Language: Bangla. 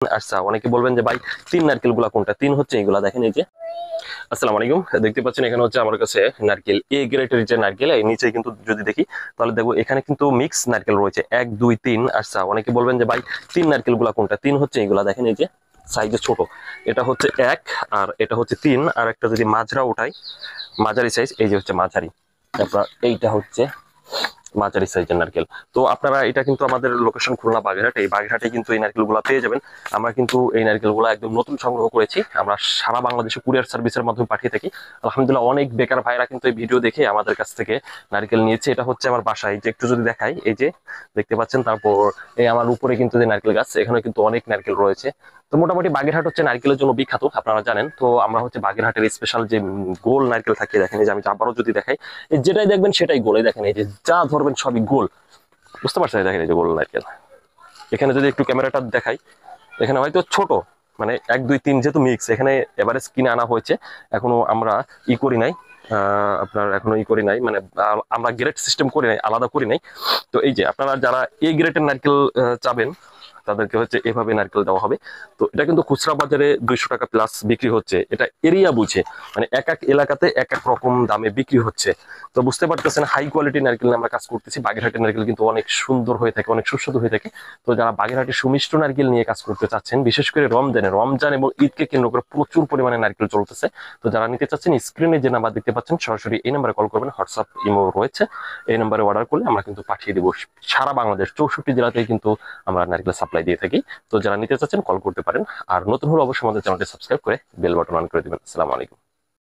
আচ্ছা, অনেকে বলবেন যে ভাই তিন নারকেল গুলা কোনটা? তিন হচ্ছে এইগুলা, দেখেন এই যে। আসসালামু আলাইকুম, দেখতে পাচ্ছেন এখানে হচ্ছে আমার কাছে নারকেল এ গ্রেডের যে নারকেল, এই নিচে কিন্তু যদি দেখি তাহলে দেখবো এখানে কিন্তু মিক্স নারকেল রয়েছে, 1 2 3। আচ্ছা, অনেকে বলবেন যে ভাই তিন নারকেল গুলা কোনটা? তিন হচ্ছে এইগুলা, দেখেন এই যে, সাইজে ছোট। এটা হচ্ছে এক, আর এটা হচ্ছে তিন, আর একটা যদি মাজরা উঠাই মাঝারি সাইজ, এই যে হচ্ছে মাঝারি। তারপর এইটা হচ্ছে মাঝারি সাইজের নারকেল। তো আপনারা এটা কিন্তু আমাদের লোকেশন খুলনা বাগেরহাট, এই বাগেরহাটে কিন্তু এই নারকেলগুলো পেয়ে যাবেন। আমরা কিন্তু এই নারকেলগুলো একদম নতুন সংগ্রহ করেছি, আমরা সারা বাংলাদেশে কুরিয়ার সার্ভিসের মাধ্যমে পাঠিয়ে থাকি। আলহামদুলিল্লাহ, অনেক বেকার ভাইরা কিন্তু এই ভিডিও দেখে আমাদের কাছ থেকে নারকেল নিয়েছে। এটা হচ্ছে আমার বাসায়, যে একটু যদি দেখাই, এই যে দেখতে পাচ্ছেন। তারপর এই আমার উপরে কিন্তু যে নারকেল গাছ, এখানে কিন্তু অনেক নারকেল রয়েছে। তো মোটামুটি বাগেরহাট হচ্ছে নারকেলের জন্য বিখ্যাত, আপনারা জানেন। তো আমরা হচ্ছে বাগেরহাটের স্পেশাল যে গোল নারকেল থাকে, দেখেন এই যে, আমি আবারও যদি দেখাই, যেটাই দেখবেন সেটাই গোল। এই দেখেন এই যে, যা ধরবেন সবই গোল, বুঝতে পারছেন? দেখেন এই যে গোল নারকেল। এখানে যদি একটু ক্যামেরাটা দেখাই, এখানে হয়তো ছোট, মানে 1 2 3 যেহেতু মিক্স, এখানে এভারেজ কিনে আনা হয়েছে। এখনো আমরা ই করি নাই, আপনার এখনো ই করি নাই, মানে আমরা গ্রেড সিস্টেম করি নাই, আলাদা করি নাই। তো এই যে আপনারা যারা এ গ্রেডের নারকেল চাবেন, তাদেরকে হচ্ছে এভাবে নারকেল দেওয়া হবে। তো এটা কিন্তু খুচরা বাজারে 200 টাকা প্লাস বিক্রি হচ্ছে, এটা এরিয়া বুঝে, মানে এক এক এলাকাতে এক এক রকম দামে বিক্রি হচ্ছে। তো বুঝতে পারতেছেন, হাই কোয়ালিটি নারকেল নিয়ে আমরা কাজ করতেছি। বাগেরহাটের নারকেল কিন্তু অনেক সুন্দর হয়ে থাকে, অনেক সুস্বাদু হয়ে থাকে। তো যারা বাগেরহাটের সুমিষ্ট নারকেল নিয়ে কাজ করতে চাচ্ছেন, বিশেষ করে রমজান এবং ঈদকে কেন্দ্র করে প্রচুর পরিমাণে নারকেল চলতেছে। তো যারা নিতে চাচ্ছেন, স্ক্রিনে যে নাম্বার দেখতে পাচ্ছেন, সরাসরি এই নাম্বারে কল করবেন। হোয়াটসঅ্যাপ ইমো রয়েছে, এই নাম্বারে অর্ডার করলে আমরা কিন্তু পাঠিয়ে দিব সারা বাংলাদেশ, 64 জেলাতেই কিন্তু আমরা নারকেল সাপ্লাই দিয়ে থাকি। তো যারা নিতে চাচ্ছেন কল করতে পারেন। আর নতুন হলে অবশ্যই আমাদের চ্যানেলটি সাবস্ক্রাইব করে বেল বাটন অন করে দিবেন। আসসালামু আলাইকুম।